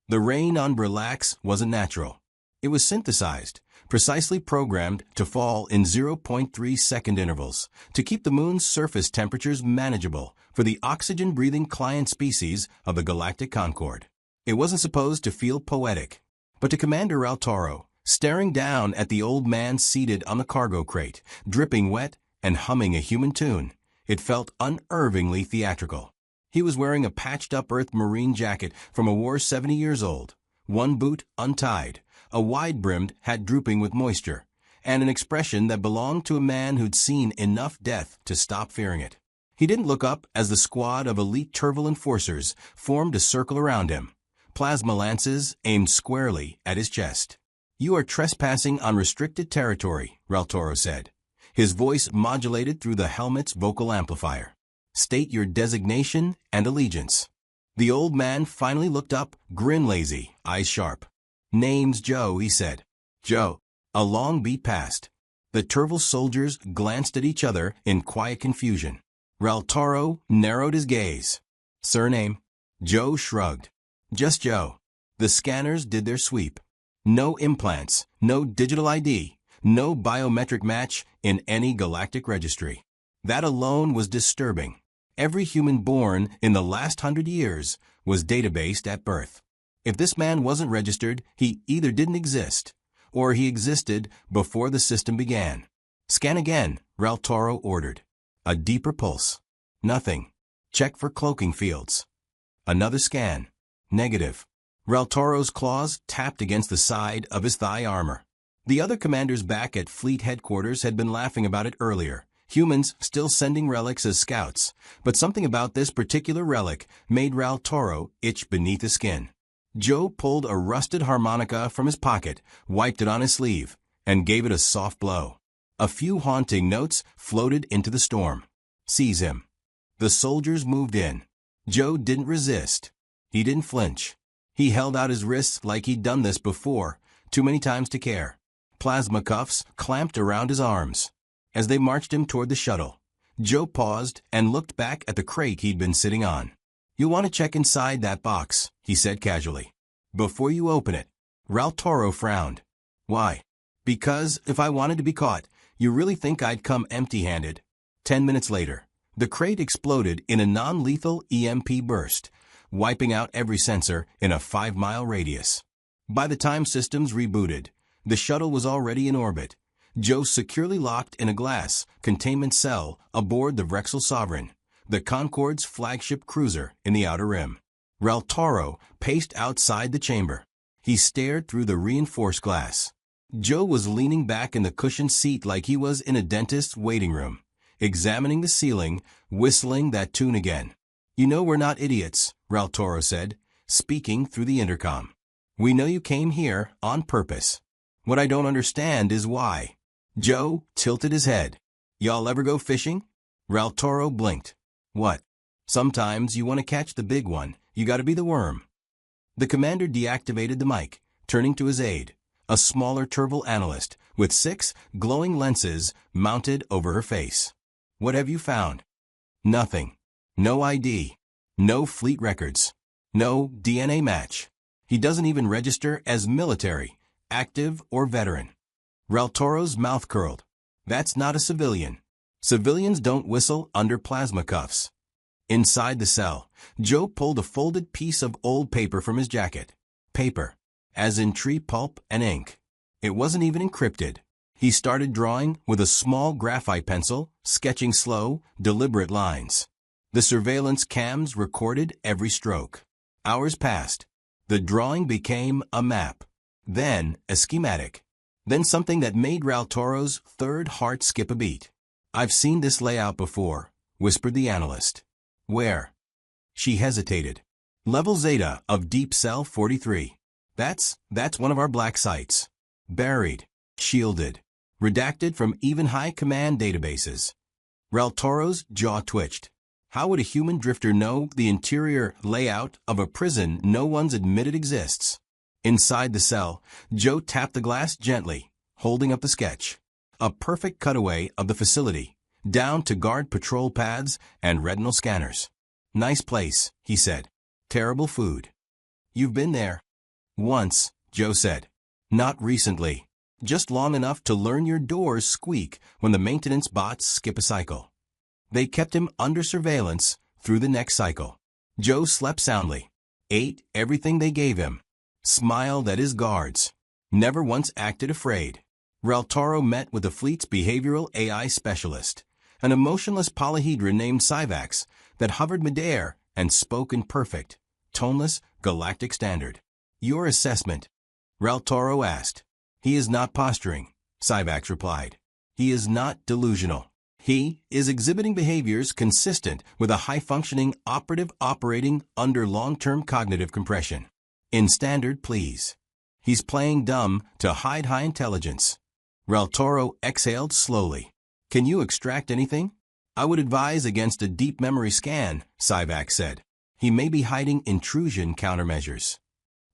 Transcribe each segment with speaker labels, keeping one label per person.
Speaker 1: The rain on Relax wasn't natural. It was synthesized, precisely programmed to fall in 0.3-second intervals to keep the moon's surface temperatures manageable for the oxygen-breathing client species of the galactic Concord. It wasn't supposed to feel poetic, but to Commander Raltaro, staring down at the old man seated on the cargo crate, dripping wet and humming a human tune, it felt unervingly theatrical. He was wearing a patched-up Earth Marine jacket from a war 70 years old, one boot untied, a wide-brimmed hat drooping with moisture, and an expression that belonged to a man who'd seen enough death to stop fearing it. He didn't look up as the squad of elite Turval enforcers formed a circle around him, plasma lances aimed squarely at his chest. "You are trespassing on restricted territory," Raltaro said, his voice modulated through the helmet's vocal amplifier. "State your designation and allegiance." The old man finally looked up, grin lazy, eyes sharp. "Name's Joe," he said. "Joe." A long beat passed. The Turval soldiers glanced at each other in quiet confusion. Raltaro narrowed his gaze. "Surname?" Joe shrugged. "Just Joe." The scanners did their sweep. No implants, no digital ID, no biometric match in any galactic registry. That alone was disturbing. Every human born in the last 100 years was databased at birth. If this man wasn't registered, he either didn't exist, or he existed before the system began. "Scan again," Raltaro ordered. A deeper pulse. Nothing. "Check for cloaking fields." Another scan. Negative. Raltaro's claws tapped against the side of his thigh armor. The other commanders back at Fleet Headquarters had been laughing about it earlier. Humans still sending relics as scouts, but something about this particular relic made Raltaro itch beneath his skin. Joe pulled a rusted harmonica from his pocket, wiped it on his sleeve, and gave it a soft blow. A few haunting notes floated into the storm. "Seize him." The soldiers moved in. Joe didn't resist. He didn't flinch. He held out his wrists like he'd done this before, too many times to care. Plasma cuffs clamped around his arms. As they marched him toward the shuttle, Joe paused and looked back at the crate he'd been sitting on. "You'll want to check inside that box," he said casually, "before you open it." Raltaro frowned. "Why?" "Because if I wanted to be caught, you really think I'd come empty-handed?" 10 minutes later, the crate exploded in a non-lethal EMP burst, wiping out every sensor in a 5-mile radius. By the time systems rebooted, the shuttle was already in orbit, Joe securely locked in a glass containment cell aboard the Vrexel Sovereign, the Concord's flagship cruiser in the Outer Rim. Raltaro paced outside the chamber. He stared through the reinforced glass. Joe was leaning back in the cushioned seat like he was in a dentist's waiting room, examining the ceiling, whistling that tune again. "You know we're not idiots," Raltaro said, speaking through the intercom. "We know you came here on purpose. What I don't understand is why." Joe tilted his head. "Y'all ever go fishing?" Raltaro blinked. "What?" "Sometimes you want to catch the big one. You gotta be the worm." The commander deactivated the mic, turning to his aide, a smaller Turval analyst with 6 glowing lenses mounted over her face. "What have you found?" "Nothing. No ID. No fleet records. No DNA match. He doesn't even register as military, active or veteran." Raltaro's mouth curled. "That's not a civilian. Civilians don't whistle under plasma cuffs." Inside the cell, Joe pulled a folded piece of old paper from his jacket. Paper, as in tree pulp and ink. It wasn't even encrypted. He started drawing with a small graphite pencil, sketching slow, deliberate lines. The surveillance cams recorded every stroke. Hours passed. The drawing became a map, then a schematic, then something that made Raltaro's third heart skip a beat. "I've seen this layout before," whispered the analyst. "Where?" She hesitated. "Level Zeta of Deep Cell 43. That's one of our black sites. Buried, shielded, redacted from even high command databases." Raltaro's jaw twitched. How would a human drifter know the interior layout of a prison no one's admitted exists? Inside the cell, Joe tapped the glass gently, holding up the sketch. A perfect cutaway of the facility, down to guard patrol pads and retinal scanners. "Nice place," he said. "Terrible food." "You've been there." Once, Joe said. Not recently. Just long enough to learn your doors squeak when the maintenance bots skip a cycle. They kept him under surveillance through the next cycle. Joe slept soundly, ate everything they gave him, smiled at his guards, never once acted afraid. Reltaro met with the fleet's behavioral AI specialist, an emotionless polyhedron named Syvax that hovered midair and spoke in perfect, toneless galactic standard. Your assessment? Reltaro asked. He is not posturing, Syvax replied. He is not delusional. He is exhibiting behaviors consistent with a high-functioning operative operating under long-term cognitive compression. In standard, please. He's playing dumb to hide high intelligence. Reltaro exhaled slowly. Can you extract anything? I would advise against a deep memory scan, Syvax said. He may be hiding intrusion countermeasures.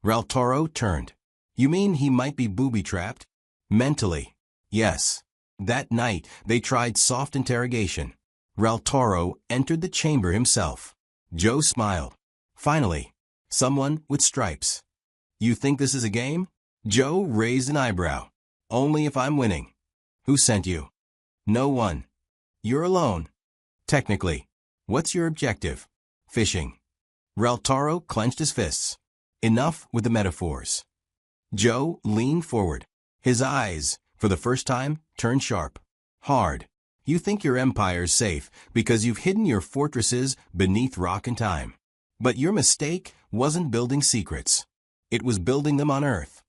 Speaker 1: Reltaro turned. You mean he might be booby-trapped? Mentally. Yes. That night, they tried soft interrogation. Reltaro entered the chamber himself. Joe smiled. Finally, someone with stripes. You think this is a game? Joe raised an eyebrow. Only if I'm winning. Who sent you? No one. You're alone. Technically. What's your objective? Fishing. Reltaro clenched his fists. Enough with the metaphors. Joe leaned forward. His eyes, for the first time, turned sharp. Hard. You think your empire's safe because you've hidden your fortresses beneath rock and time. But your mistake wasn't building secrets. It was building them on Earth.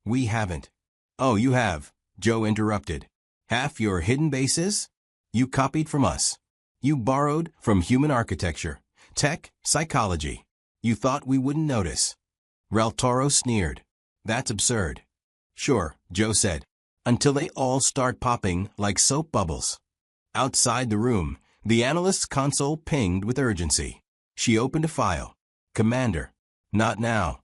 Speaker 1: We haven't. Oh, you have, Joe interrupted. Half your hidden bases? You copied from us. You borrowed from human architecture, tech, psychology. You thought we wouldn't notice. Reltaro sneered. That's absurd. Sure, Joe said. Until they all start popping like soap bubbles. Outside the room, the analyst's console pinged with urgency. She opened a file. Commander. Not now.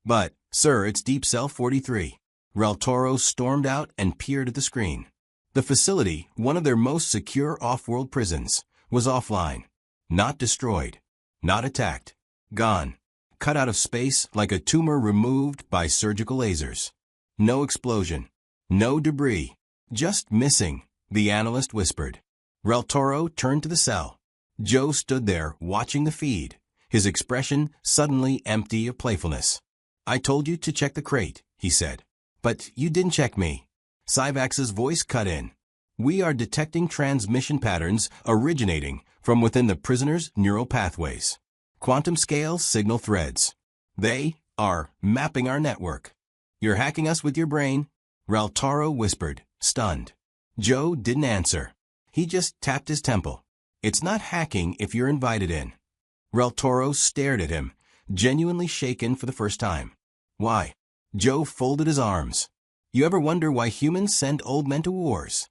Speaker 1: But, sir, it's Deep Cell 43. Reltaro stormed out and peered at the screen. The facility, one of their most secure off-world prisons, was offline. Not destroyed. Not attacked. Gone. Cut out of space like a tumor removed by surgical lasers. No explosion. No debris. Just missing, the analyst whispered. Reltaro turned to the cell. Joe stood there watching the feed, his expression suddenly empty of playfulness. I told you to check the crate, he said. But you didn't check me. Syvax's voice cut in. We are detecting transmission patterns originating from within the prisoner's neural pathways. Quantum-scale signal threads. They are mapping our network. You're hacking us with your brain? Reltaro whispered, stunned. Joe didn't answer. He just tapped his temple. It's not hacking if you're invited in. Reltaro stared at him, genuinely shaken for the first time. Why? Joe folded his arms. You ever wonder why humans send old men to wars?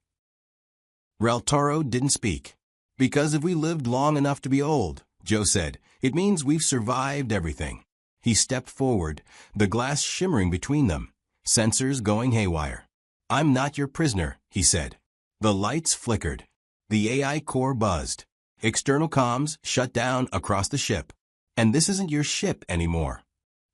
Speaker 1: Reltaro didn't speak. Because if we lived long enough to be old, Joe said, it means we've survived everything. He stepped forward, the glass shimmering between them, sensors going haywire. I'm not your prisoner, he said. The lights flickered. The AI core buzzed. External comms shut down across the ship. And this isn't your ship anymore.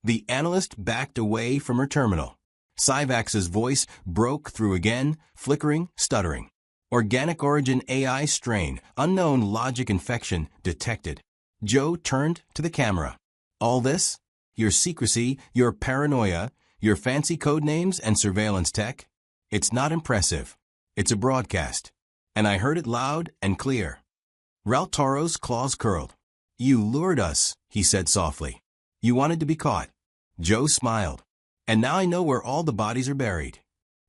Speaker 1: The analyst backed away from her terminal. Syvax's voice broke through again, flickering, stuttering. Organic origin AI strain, unknown logic infection detected. Joe turned to the camera. All this? Your secrecy, your paranoia, your fancy code names and surveillance tech? It's not impressive. It's a broadcast. And I heard it loud and clear. Reltaro's claws curled. You lured us, he said softly. You wanted to be caught. Joe smiled. And now I know where all the bodies are buried.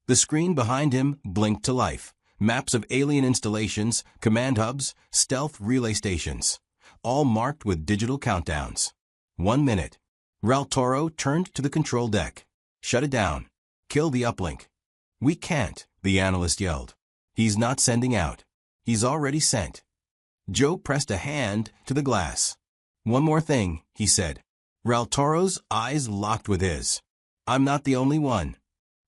Speaker 1: The screen behind him blinked to life. Maps of alien installations, command hubs, stealth relay stations. All marked with digital countdowns. 1 minute. Reltaro turned to the control deck. Shut it down. Kill the uplink. We can't, the analyst yelled. He's not sending out. He's already sent. Joe pressed a hand to the glass. One more thing, he said. Reltaro's eyes locked with his. I'm not the only one.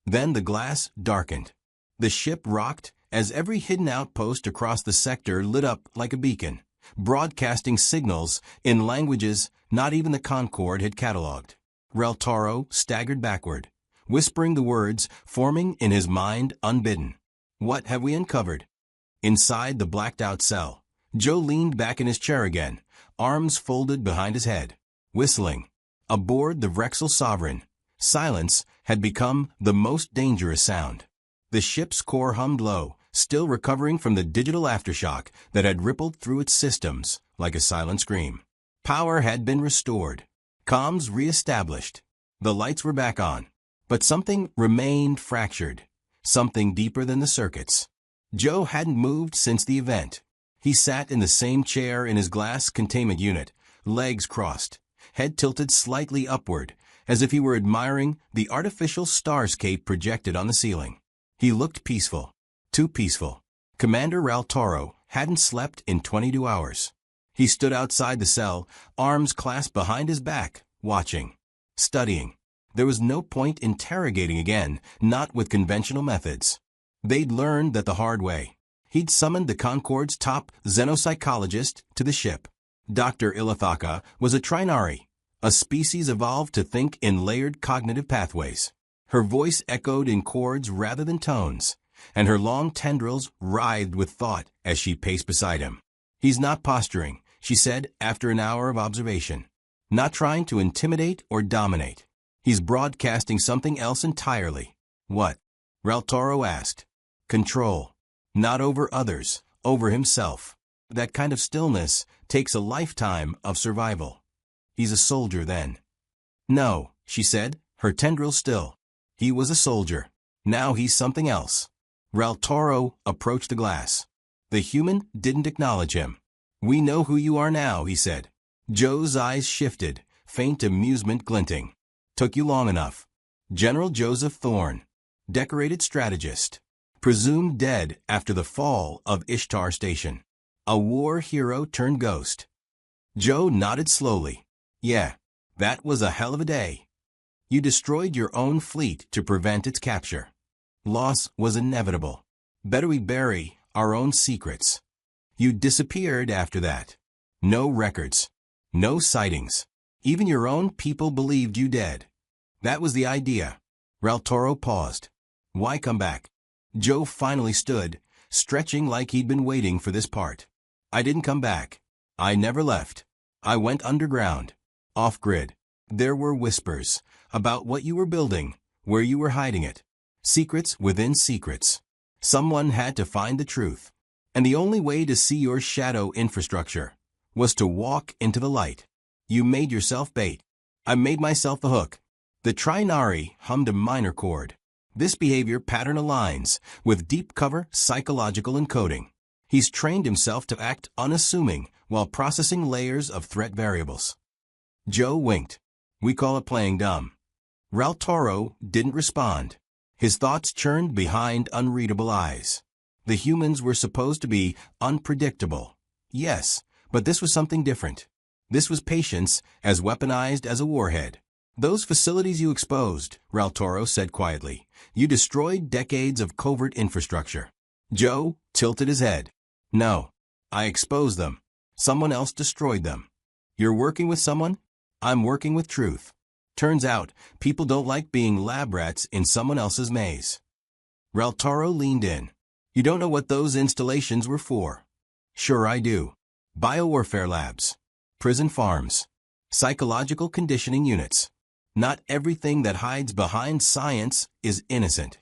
Speaker 1: Then the glass darkened. The ship rocked as every hidden outpost across the sector lit up like a beacon, broadcasting signals in languages not even the Concorde had cataloged. Reltaro staggered backward, whispering the words forming in his mind unbidden. What have we uncovered? Inside the blacked-out cell, Joe leaned back in his chair again, arms folded behind his head, whistling. Aboard the Vrexel Sovereign, silence had become the most dangerous sound. The ship's core hummed low, still recovering from the digital aftershock that had rippled through its systems like a silent scream. Power had been restored, comms re-established. The lights were back on, but something remained fractured, something deeper than the circuits. Joe hadn't moved since the event. He sat in the same chair in his glass containment unit, legs crossed, head tilted slightly upward, as if he were admiring the artificial starscape projected on the ceiling. He looked peaceful. Too peaceful. Commander Reltaro hadn't slept in 22 hours. He stood outside the cell, arms clasped behind his back, watching, studying. There was no point interrogating again, not with conventional methods. They'd learned that the hard way. He'd summoned the Concorde's top xenopsychologist to the ship. Dr. Ilithaka was a Trinari, a species evolved to think in layered cognitive pathways. Her voice echoed in chords rather than tones, and her long tendrils writhed with thought as she paced beside him. He's not posturing, she said after an hour of observation. Not trying to intimidate or dominate. He's broadcasting something else entirely. What? Reltaro asked. Control. Not over others, over himself. That kind of stillness takes a lifetime of survival. He's a soldier then. No, she said, her tendrils still. He was a soldier. Now he's something else. Reltaro approached the glass. The human didn't acknowledge him. We know who you are now, he said. Joe's eyes shifted, faint amusement glinting. Took you long enough. General Joseph Thorne, decorated strategist, presumed dead after the fall of Ishtar Station. A war hero turned ghost. Joe nodded slowly. Yeah, that was a hell of a day. You destroyed your own fleet to prevent its capture. Loss was inevitable. Better we bury our own secrets. You disappeared after that. No records. No sightings. Even your own people believed you dead. That was the idea. Reltaro paused. Why come back? Joe finally stood, stretching like he'd been waiting for this part. I didn't come back. I never left. I went underground. Off-grid. There were whispers about what you were building, where you were hiding it. Secrets within secrets. Someone had to find the truth. And the only way to see your shadow infrastructure was to walk into the light. You made yourself bait. I made myself the hook. The Trinari hummed a minor chord. This behavior pattern aligns with deep cover psychological encoding. He's trained himself to act unassuming while processing layers of threat variables. Joe winked. We call it playing dumb. Reltaro didn't respond. His thoughts churned behind unreadable eyes. The humans were supposed to be unpredictable. Yes, but this was something different. This was patience as weaponized as a warhead. Those facilities you exposed, Reltaro said quietly. You destroyed decades of covert infrastructure. Joe tilted his head. No, I exposed them. Someone else destroyed them. You're working with someone? I'm working with truth. Turns out, people don't like being lab rats in someone else's maze. Reltaro leaned in. You don't know what those installations were for. Sure I do. Biowarfare labs. Prison farms. Psychological conditioning units. Not everything that hides behind science is innocent.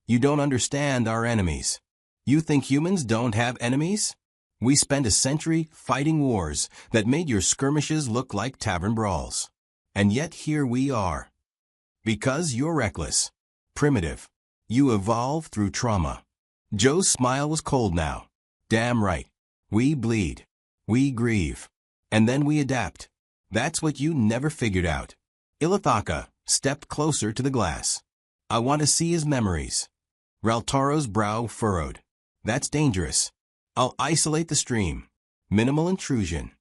Speaker 1: You don't understand our enemies. You think humans don't have enemies? We spent a century fighting wars that made your skirmishes look like tavern brawls. And yet here we are. Because you're reckless. Primitive. You evolve through trauma. Joe's smile was cold now. Damn right. We bleed. We grieve. And then we adapt. That's what you never figured out. Ilithaka stepped closer to the glass. I want to see his memories. Reltaro's brow furrowed. That's dangerous. I'll isolate the stream. Minimal intrusion.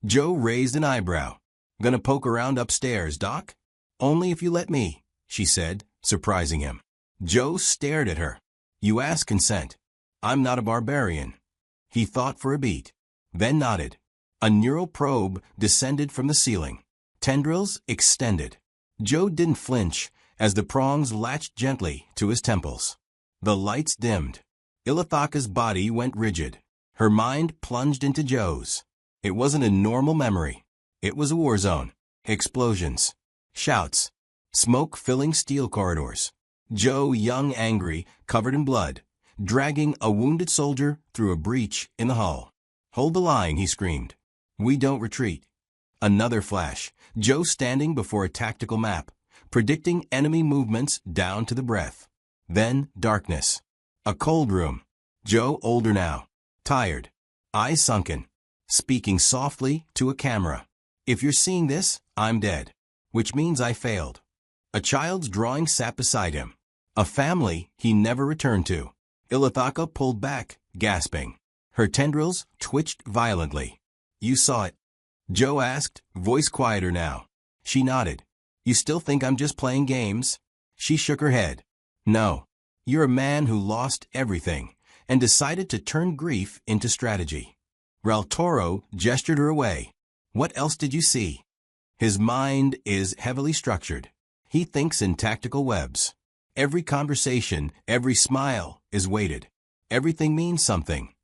Speaker 1: Joe raised an eyebrow. Gonna poke around upstairs, Doc? Only if you let me, she said, surprising him. Joe stared at her. You ask consent. I'm not a barbarian. He thought for a beat, then nodded. A neural probe descended from the ceiling. Tendrils extended. Joe didn't flinch as the prongs latched gently to his temples. The lights dimmed. Ilithaka's body went rigid. Her mind plunged into Joe's. It wasn't a normal memory. It was a war zone. Explosions. Shouts. Smoke filling steel corridors. Joe, young, angry, covered in blood, dragging a wounded soldier through a breach in the hull. "Hold the line," he screamed. "We don't retreat." Another flash. Joe standing before a tactical map, predicting enemy movements down to the breath. Then darkness. A cold room. Joe, older now, tired, eyes sunken, speaking softly to a camera. "If you're seeing this, I'm dead. Which means I failed." A child's drawing sat beside him. A family he never returned to. Ilithaka pulled back, gasping. Her tendrils twitched violently. "You saw it?" Joe asked, voice quieter now. She nodded. "You still think I'm just playing games?" She shook her head. "No. You're a man who lost everything and decided to turn grief into strategy." Raltoro gestured her away. "What else did you see?" His mind is heavily structured. He thinks in tactical webs. Every conversation, every smile is weighted. Everything means something.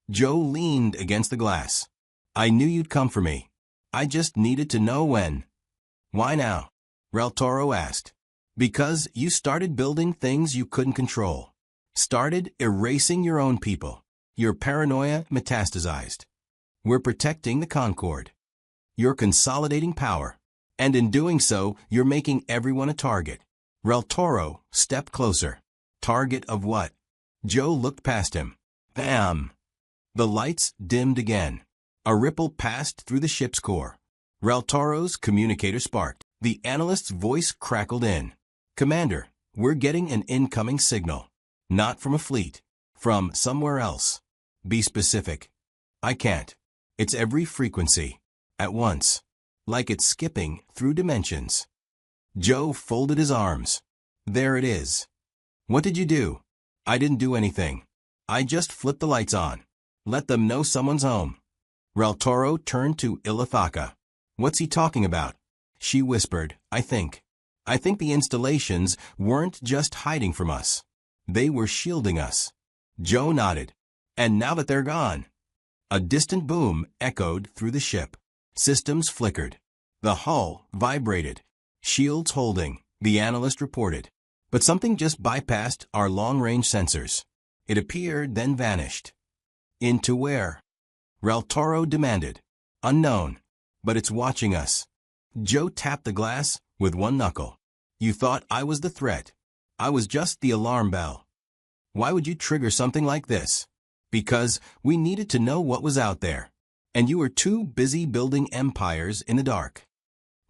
Speaker 1: Joe leaned against the glass. "I knew you'd come for me. I just needed to know when." "Why now?" Raltoro asked. "Because you started building things you couldn't control. Started erasing your own people. Your paranoia metastasized. We're protecting the Concord. You're consolidating power. And in doing so, you're making everyone a target." Raltoro stepped closer. "Target of what?" Joe looked past him. Bam! The lights dimmed again. A ripple passed through the ship's core. Raltoro's communicator sparked. The analyst's voice crackled in. "Commander, we're getting an incoming signal. Not from a fleet. From somewhere else. Be specific." "I can't. It's every frequency. At once. Like it's skipping through dimensions." Joe folded his arms. "There it is." "What did you do?" "I didn't do anything. I just flipped the lights on. Let them know someone's home." Raltoro turned to Ilithaka. "What's he talking about?" She whispered, I think the installations weren't just hiding from us. They were shielding us." Joe nodded. "And now that they're gone?" A distant boom echoed through the ship. Systems flickered. The hull vibrated. "Shields holding," the analyst reported. "But something just bypassed our long-range sensors. It appeared, then vanished." "Into where?" Raltoro demanded. "Unknown. But it's watching us." Joe tapped the glass with one knuckle. "You thought I was the threat. I was just the alarm bell." "Why would you trigger something like this?" "Because we needed to know what was out there. And you were too busy building empires in the dark."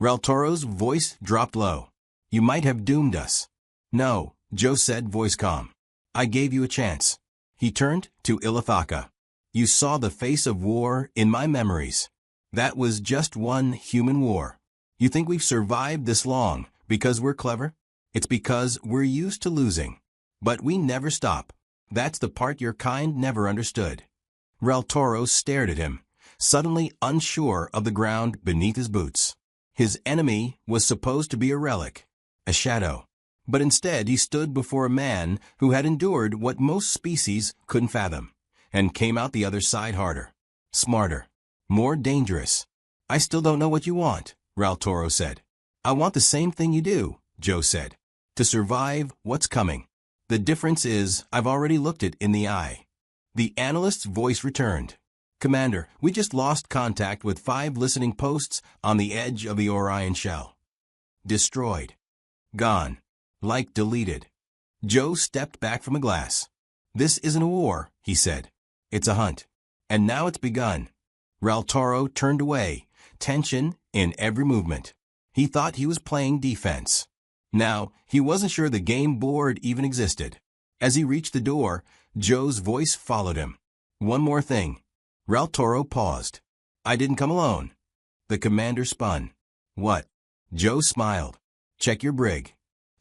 Speaker 1: Raltoro's voice dropped low. "You might have doomed us." "No," Joe said, voice calm. "I gave you a chance." He turned to Ilithaka. "You saw the face of war in my memories. That was just one human war. You think we've survived this long because we're clever? It's because we're used to losing. But we never stop. That's the part your kind never understood." Raltoro stared at him, suddenly unsure of the ground beneath his boots. His enemy was supposed to be a relic, a shadow. But instead he stood before a man who had endured what most species couldn't fathom, and came out the other side harder, smarter, more dangerous. "I still don't know what you want," Raltoro said. "I want the same thing you do," Joe said. "To survive what's coming. The difference is I've already looked it in the eye." The analyst's voice returned. "Commander, we just lost contact with 5 listening posts on the edge of the Orion shell. Destroyed. Gone. Like deleted." Joe stepped back from the glass. "This isn't a war," he said. "It's a hunt. And now it's begun." Raltoro turned away, tension in every movement. He thought he was playing defense. Now, he wasn't sure the game board even existed. As he reached the door, Joe's voice followed him. "One more thing." Raltoro paused. "I didn't come alone." The commander spun. "What?" Joe smiled. "Check your brig."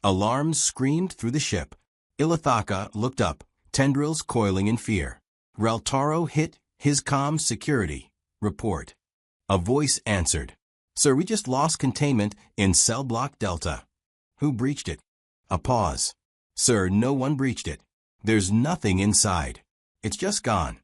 Speaker 1: Alarms screamed through the ship. Ilithaka looked up, tendrils coiling in fear. Raltoro hit his comm security. "Report." A voice answered. Sir, we just lost containment in cell block Delta. Who breached it? A pause. Sir, no one breached it. There's nothing inside. It's just gone.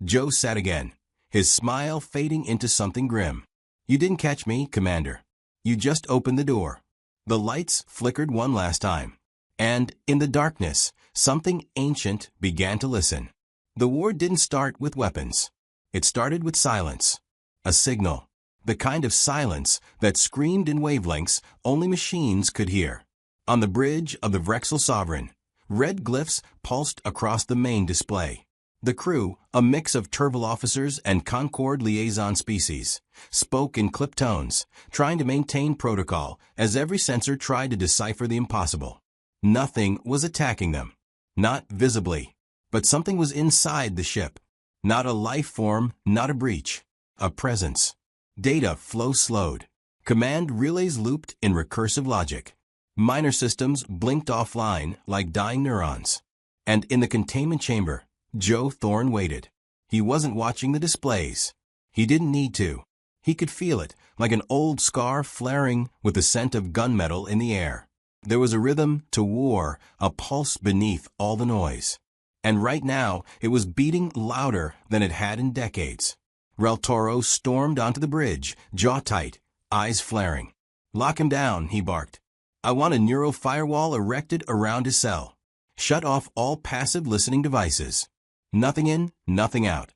Speaker 1: Joe sat again, his smile fading into something grim. You didn't catch me, Commander. You just opened the door. The lights flickered one last time. And, in the darkness, something ancient began to listen. The war didn't start with weapons. It started with silence. A signal. The kind of silence that screamed in wavelengths only machines could hear. On the bridge of the Vrexel Sovereign, red glyphs pulsed across the main display. The crew, a mix of Turval officers and Concord liaison species, spoke in clipped tones, trying to maintain protocol as every sensor tried to decipher the impossible. Nothing was attacking them. Not visibly. But something was inside the ship. Not a life form, not a breach. A presence. Data flow slowed. Command relays looped in recursive logic. Minor systems blinked offline like dying neurons. And in the containment chamber, Joe Thorne waited. He wasn't watching the displays. He didn't need to. He could feel it, like an old scar flaring with the scent of gunmetal in the air. There was a rhythm to war, a pulse beneath all the noise. And right now, it was beating louder than it had in decades. Rel Toro stormed onto the bridge, jaw tight, eyes flaring. Lock him down, he barked. I want a neural firewall erected around his cell. Shut off all passive listening devices. Nothing in, nothing out.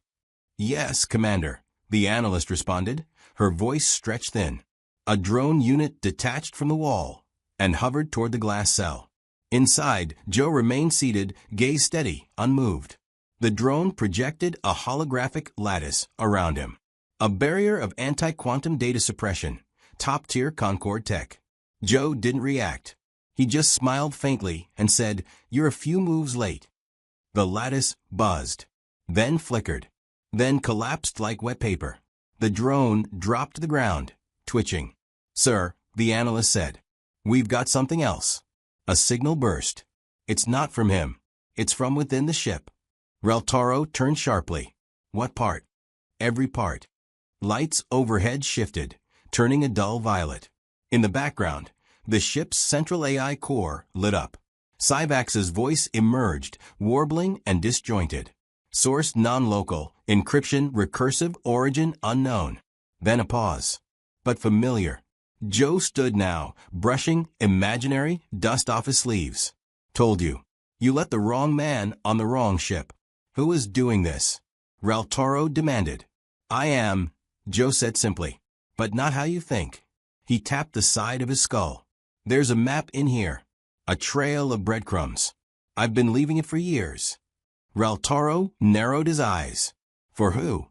Speaker 1: Yes, Commander, the analyst responded, her voice stretched thin. A drone unit detached from the wall and hovered toward the glass cell. Inside, Joe remained seated, gaze steady, unmoved. The drone projected a holographic lattice around him. A barrier of anti-quantum data suppression, top-tier Concord tech. Joe didn't react. He just smiled faintly and said, "You're a few moves late." The lattice buzzed, then flickered, then collapsed like wet paper. The drone dropped to the ground, twitching. "Sir," the analyst said, "we've got something else." A signal burst. It's not from him. It's from within the ship. Rel Toro turned sharply. What part? Every part. Lights overhead shifted, turning a dull violet. In the background, the ship's central AI core lit up. Syvax's voice emerged, warbling and disjointed. Source non-local, encryption recursive, origin unknown. Then a pause. But familiar. Joe stood now, brushing imaginary dust off his sleeves. Told you. You let the wrong man on the wrong ship. Who is doing this? Rel Toro demanded. I am, Joe said simply. But not how you think. He tapped the side of his skull. There's a map in here. A trail of breadcrumbs. I've been leaving it for years. Rel Toro narrowed his eyes. For who?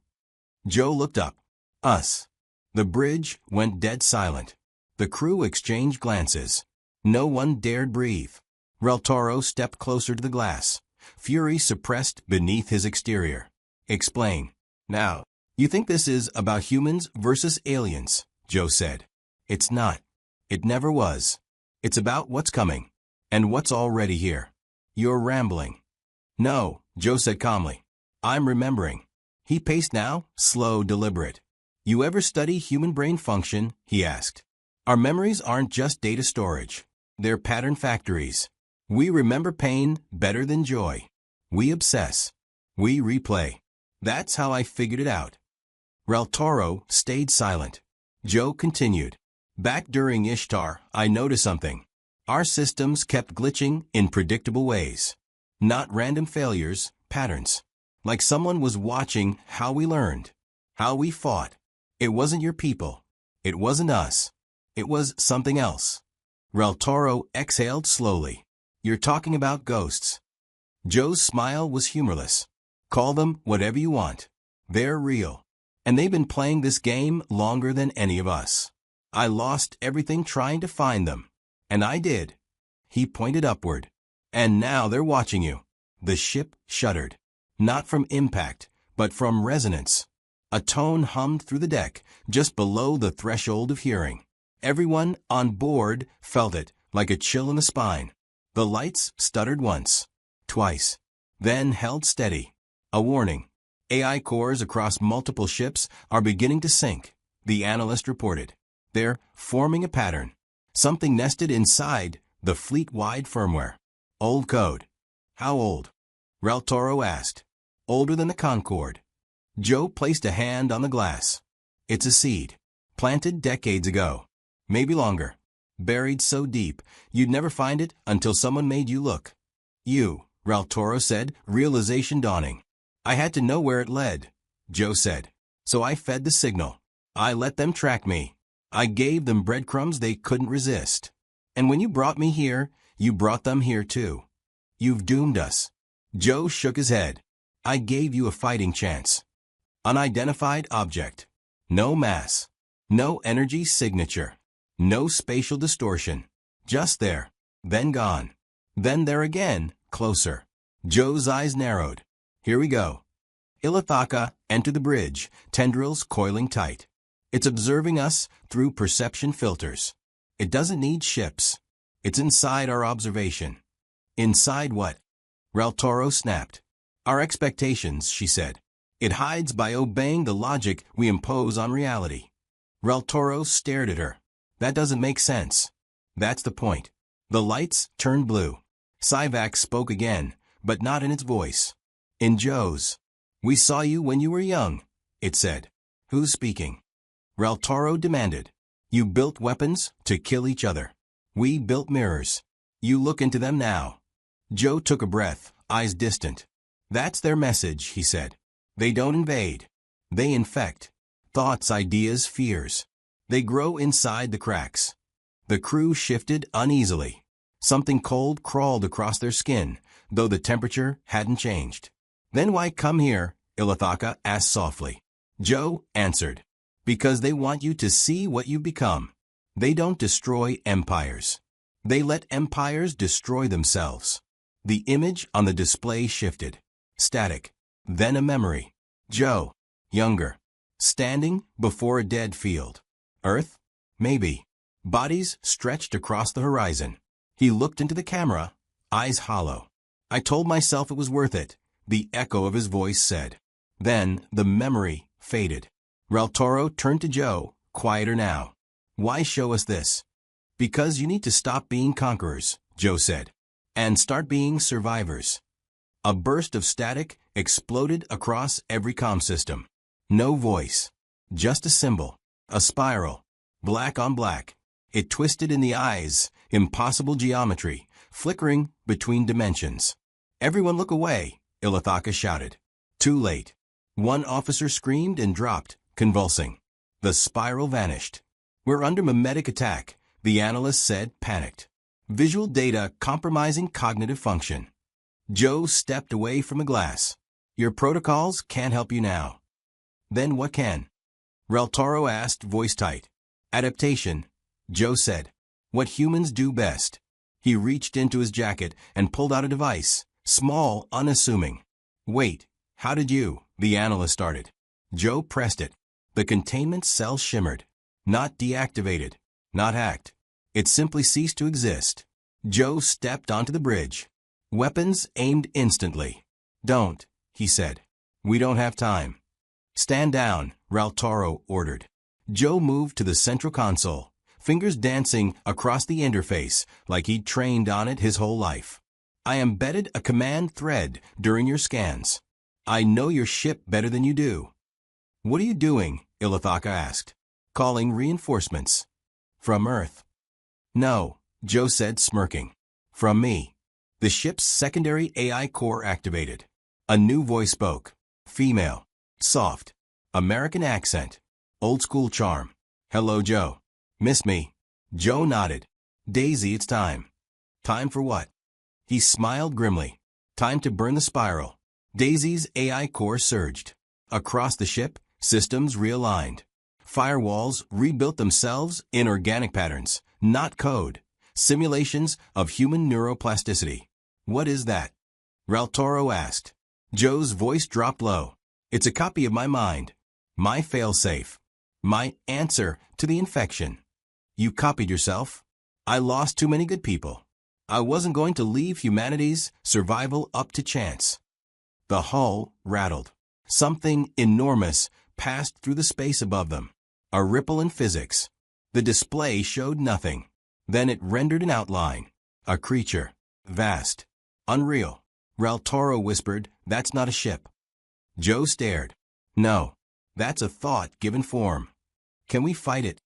Speaker 1: Joe looked up. Us. The bridge went dead silent. The crew exchanged glances. No one dared breathe. Rel Toro stepped closer to the glass, fury suppressed beneath his exterior. Explain. Now, you think this is about humans versus aliens, Joe said. It's not. It never was. It's about what's coming. And what's already here. You're rambling. No, Joe said calmly. I'm remembering. He paced now, slow, deliberate. You ever study human brain function? He asked. Our memories aren't just data storage. They're pattern factories. We remember pain better than joy. We obsess. We replay. That's how I figured it out. Rel Toro stayed silent. Joe continued. Back during Ishtar, I noticed something. Our systems kept glitching in predictable ways. Not random failures, patterns. Like someone was watching how we learned, how we fought. It wasn't your people. It wasn't us. It was something else. Rel Toro exhaled slowly. You're talking about ghosts. Joe's smile was humorless. Call them whatever you want. They're real. And they've been playing this game longer than any of us. I lost everything trying to find them. And I did. He pointed upward. And now they're watching you. The ship shuddered. Not from impact, but from resonance. A tone hummed through the deck, just below the threshold of hearing. Everyone on board felt it, like a chill in the spine. The lights stuttered once, twice, then held steady. A warning. AI cores across multiple ships are beginning to sink, the analyst reported. They're forming a pattern. Something nested inside the fleet-wide firmware. Old code. How old? Reltoro asked. Older than the Concorde. Joe placed a hand on the glass. It's a seed. Planted decades ago. Maybe longer. Buried so deep, you'd never find it until someone made you look. Reltoro said, realization dawning. I had to know where it led, Joe said. So I fed the signal. I let them track me. I gave them breadcrumbs they couldn't resist. And when you brought me here, you brought them here too. You've doomed us. Joe shook his head. I gave you a fighting chance. Unidentified object. No mass. No energy signature. No spatial distortion. Just there. Then gone. Then there again, closer. Joe's eyes narrowed. Here we go. Ilithaka, enter the bridge, tendrils coiling tight. It's observing us through perception filters. It doesn't need ships. It's inside our observation. Inside what? Reltoro snapped. Our expectations, she said. It hides by obeying the logic we impose on reality. Reltoro stared at her. That doesn't make sense. That's the point. The lights turned blue. Syvac spoke again, but not in its voice. In Joe's. We saw you when you were young, it said. Who's speaking? Reltoro demanded. You built weapons to kill each other. We built mirrors. You look into them now. Joe took a breath, eyes distant. That's their message, he said. They don't invade. They infect. Thoughts, ideas, fears. They grow inside the cracks. The crew shifted uneasily. Something cold crawled across their skin, though the temperature hadn't changed. Then why come here? Ilithaka asked softly. Joe answered. Because they want you to see what you've become. They don't destroy empires. They let empires destroy themselves. The image on the display shifted. Static. Then a memory. Joe, younger. Standing before a dead field. Earth? Maybe. Bodies stretched across the horizon. He looked into the camera, eyes hollow. I told myself it was worth it, the echo of his voice said. Then the memory faded. Reltoro turned to Joe, quieter now. Why show us this? Because you need to stop being conquerors, Joe said, and start being survivors. A burst of static exploded across every comm system. No voice. Just a symbol. A spiral. Black on black. It twisted in the eyes, impossible geometry, flickering between dimensions. Everyone look away, Ilithaka shouted. Too late. One officer screamed and dropped, convulsing. The spiral vanished. We're under mimetic attack, the analyst said, panicked. Visual data compromising cognitive function. Joe stepped away from the glass. Your protocols can't help you now. Then what can? Reltoro asked, voice tight. Adaptation, Joe said. What humans do best. He reached into his jacket and pulled out a device, small, unassuming. Wait, how did you? The analyst started. Joe pressed it. The containment cell shimmered. Not deactivated. Not hacked. It simply ceased to exist. Joe stepped onto the bridge. Weapons aimed instantly. Don't, he said. We don't have time. Stand down, Reltoro ordered. Joe moved to the central console, fingers dancing across the interface like he'd trained on it his whole life. I embedded a command thread during your scans. I know your ship better than you do. What are you doing? Ilithaka asked. Calling reinforcements. From Earth. No, Joe said, smirking. From me. The ship's secondary AI core activated. A new voice spoke. Female. Soft. American accent. Old school charm. Hello, Joe. Miss me? Joe nodded. Daisy, it's time. Time for what? He smiled grimly. Time to burn the spiral. Daisy's AI core surged. Across the ship, systems realigned. Firewalls rebuilt themselves in organic patterns, not code. Simulations of human neuroplasticity. What is that? Reltoro asked. Joe's voice dropped low. It's a copy of my mind. My failsafe. My answer to the infection. You copied yourself. I lost too many good people. I wasn't going to leave humanity's survival up to chance. The hull rattled. Something enormous passed through the space above them. A ripple in physics. The display showed nothing. Then it rendered an outline. A creature. Vast. Unreal. Raltoro whispered, "That's not a ship." Joe stared. "No. That's a thought given form." "Can we fight it?"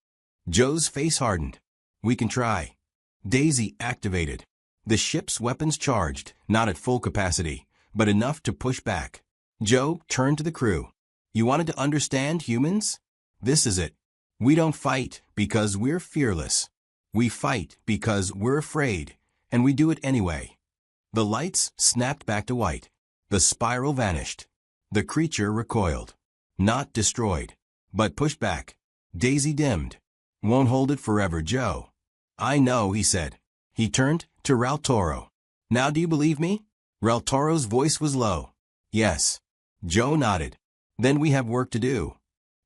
Speaker 1: Joe's face hardened. "We can try." Daisy activated. The ship's weapons charged, not at full capacity, but enough to push back. Joe turned to the crew. "You wanted to understand humans? This is it. We don't fight because we're fearless. We fight because we're afraid, and we do it anyway." The lights snapped back to white. The spiral vanished. The creature recoiled. Not destroyed, but pushed back. Daisy dimmed. "Won't hold it forever, Joe." "I know," he said. He turned to Raltoro. "Now do you believe me?" Raltoro's voice was low. "Yes." Joe nodded. "Then we have work to do."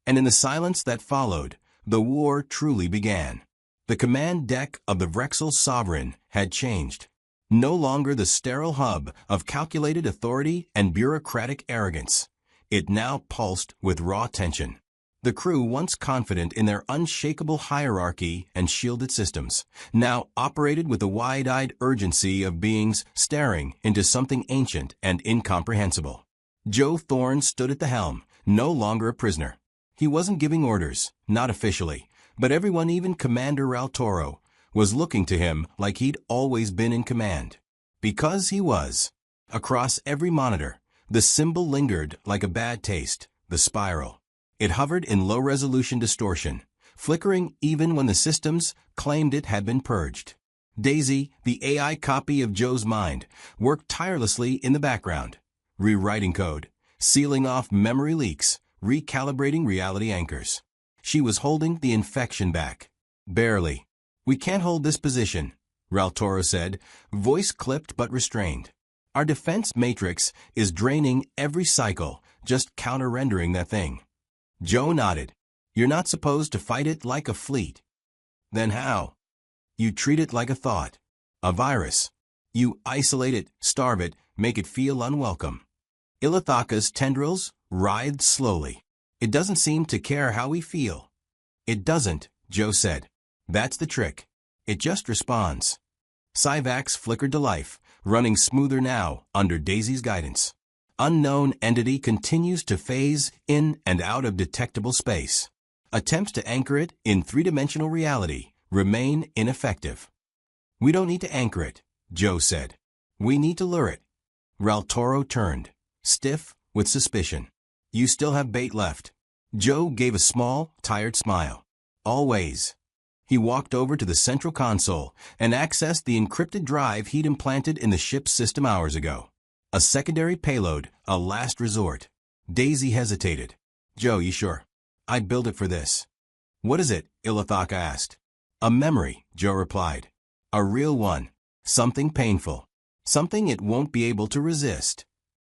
Speaker 1: And in the silence that followed, the war truly began. The command deck of the Vrexel Sovereign had changed. No longer the sterile hub of calculated authority and bureaucratic arrogance. It now pulsed with raw tension. The crew, once confident in their unshakable hierarchy and shielded systems, now operated with the wide-eyed urgency of beings staring into something ancient and incomprehensible. Joe Thorne stood at the helm, no longer a prisoner. He wasn't giving orders, not officially, but everyone, even Commander Raltoro, was looking to him like he'd always been in command. Because he was. Across every monitor, the symbol lingered like a bad taste, the spiral. It hovered in low-resolution distortion, flickering even when the systems claimed it had been purged. Daisy, the AI copy of Joe's mind, worked tirelessly in the background, rewriting code, sealing off memory leaks, recalibrating reality anchors. She was holding the infection back. Barely. "We can't hold this position," Raltoro said, voice clipped but restrained. "Our defense matrix is draining every cycle, just counter-rendering that thing." Joe nodded. "You're not supposed to fight it like a fleet." "Then how?" "You treat it like a thought. A virus. You isolate it, starve it, make it feel unwelcome." Ilithaka's tendrils writhed slowly. "It doesn't seem to care how we feel." "It doesn't," Joe said. "That's the trick. It just responds." Syvax flickered to life, running smoother now under Daisy's guidance. Unknown entity continues to phase in and out of detectable space. Attempts to anchor it in three-dimensional reality remain ineffective. "We don't need to anchor it," Joe said. "We need to lure it." Raltoro turned, stiff with suspicion. "You still have bait left." Joe gave a small, tired smile. "Always." He walked over to the central console and accessed the encrypted drive he'd implanted in the ship's system hours ago. A secondary payload, a last resort. Daisy hesitated. "Joe, you sure? I built it for this." "What is it?" Ilithaka asked. "A memory," Joe replied. "A real one. Something painful. Something it won't be able to resist."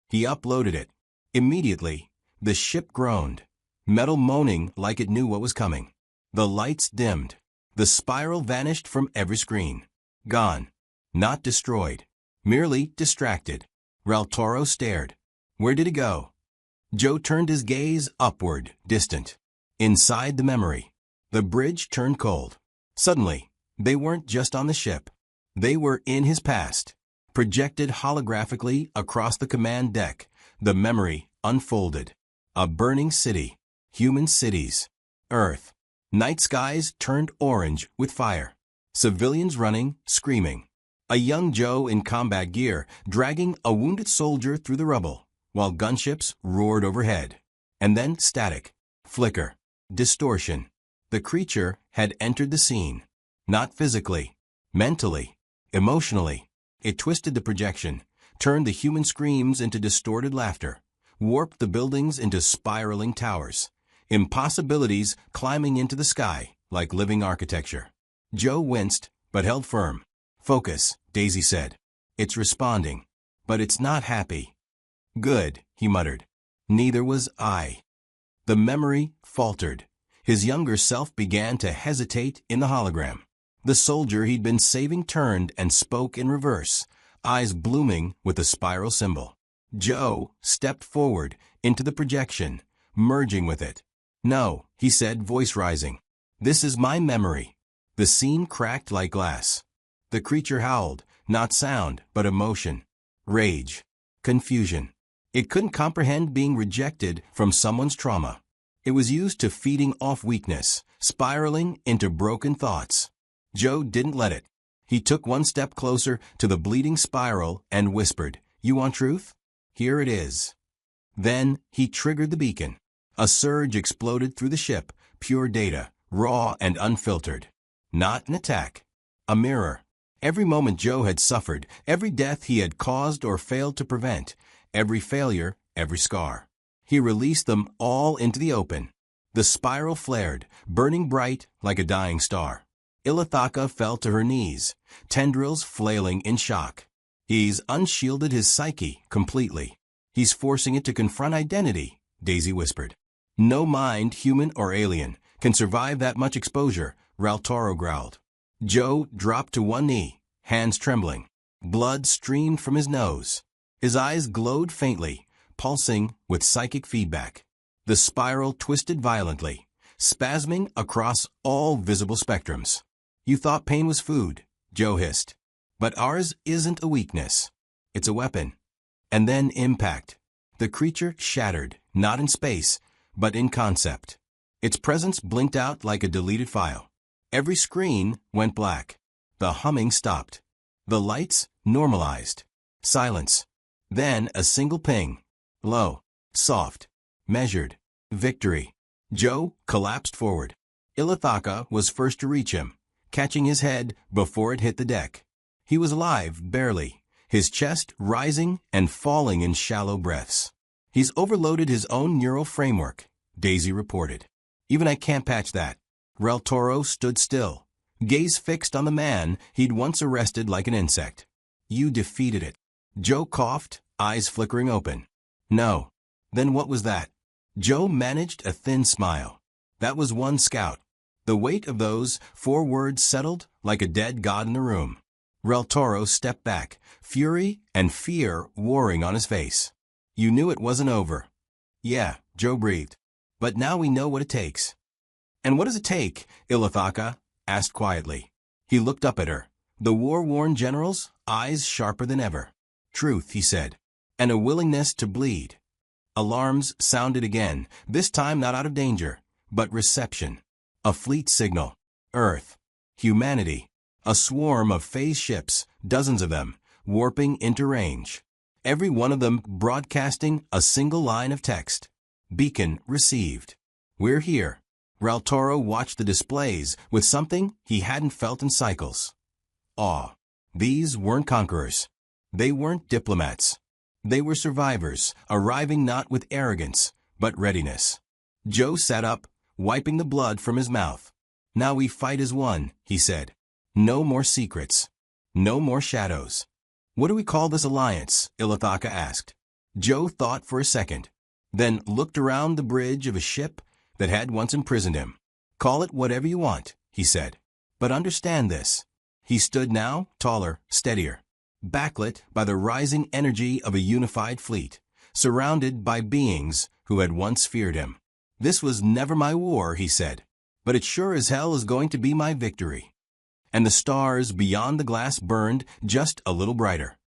Speaker 1: He uploaded it. Immediately, the ship groaned, metal moaning like it knew what was coming. The lights dimmed. The spiral vanished from every screen. Gone. Not destroyed. Merely distracted. Raltoro stared. Where did it go? Joe turned his gaze upward, distant. Inside the memory. The bridge turned cold. Suddenly, they weren't just on the ship. They were in his past. Projected holographically across the command deck, the memory unfolded. A burning city. Human cities. Earth. Night skies turned orange with fire. Civilians running, screaming. A young Joe in combat gear dragging a wounded soldier through the rubble, while gunships roared overhead. And then static. Flicker. Distortion. The creature had entered the scene. Not physically. Mentally. Emotionally. It twisted the projection, turned the human screams into distorted laughter, warped the buildings into spiraling towers. Impossibilities climbing into the sky like living architecture. Joe winced, but held firm. Focus, Daisy said. It's responding. But it's not happy. Good, he muttered. Neither was I. The memory faltered. His younger self began to hesitate in the hologram. The soldier he'd been saving turned and spoke in reverse, eyes blooming with the spiral symbol. Joe stepped forward into the projection, merging with it. No, he said, voice rising. This is my memory. The scene cracked like glass. The creature howled, not sound, but emotion. Rage. Confusion. It couldn't comprehend being rejected from someone's trauma. It was used to feeding off weakness, spiraling into broken thoughts. Joe didn't let it. He took one step closer to the bleeding spiral and whispered, "You want truth? Here it is." Then he triggered the beacon. A surge exploded through the ship, pure data, raw and unfiltered. Not an attack. A mirror. Every moment Joe had suffered, every death he had caused or failed to prevent, every failure, every scar. He released them all into the open. The spiral flared, burning bright like a dying star. Ilithaka fell to her knees, tendrils flailing in shock. He's unshielded his psyche completely. He's forcing it to confront identity, Daisy whispered. No mind, human or alien, can survive that much exposure, Raltoro growled. Joe dropped to one knee, hands trembling. Blood streamed from his nose. His eyes glowed faintly, pulsing with psychic feedback. The spiral twisted violently, spasming across all visible spectrums. You thought pain was food, Joe hissed. But ours isn't a weakness. It's a weapon. And then impact. The creature shattered, not in space, but in concept. Its presence blinked out like a deleted file. Every screen went black. The humming stopped. The lights normalized. Silence. Then a single ping. Low. Soft. Measured. Victory. Joe collapsed forward. Ilithaka was first to reach him, catching his head before it hit the deck. He was alive, barely, his chest rising and falling in shallow breaths. He's overloaded his own neural framework, Daisy reported. Even I can't patch that. Raltoro stood still, gaze fixed on the man he'd once arrested like an insect. You defeated it. Joe coughed, eyes flickering open. No. Then what was that? Joe managed a thin smile. That was one scout. The weight of those 4 words settled like a dead god in the room. Raltoro stepped back, fury and fear warring on his face. You knew it wasn't over. Yeah, Joe breathed. But now we know what it takes. And what does it take? Ilithaka asked quietly. He looked up at her. The war-worn general's eyes sharper than ever. Truth, he said. And a willingness to bleed. Alarms sounded again, this time not out of danger, but reception. A fleet signal. Earth. Humanity. A swarm of phase ships, dozens of them, warping into range. Every one of them broadcasting a single line of text. Beacon received. We're here. Raltoro watched the displays with something he hadn't felt in cycles. Awe. These weren't conquerors. They weren't diplomats. They were survivors, arriving not with arrogance, but readiness. Joe sat up, wiping the blood from his mouth. Now we fight as one, he said. No more secrets. No more shadows. What do we call this alliance? Ilithaka asked. Joe thought for a second, then looked around the bridge of a ship that had once imprisoned him. Call it whatever you want, he said. But understand this. He stood now, taller, steadier, backlit by the rising energy of a unified fleet, surrounded by beings who had once feared him. This was never my war, he said, but it sure as hell is going to be my victory. And the stars beyond the glass burned just a little brighter.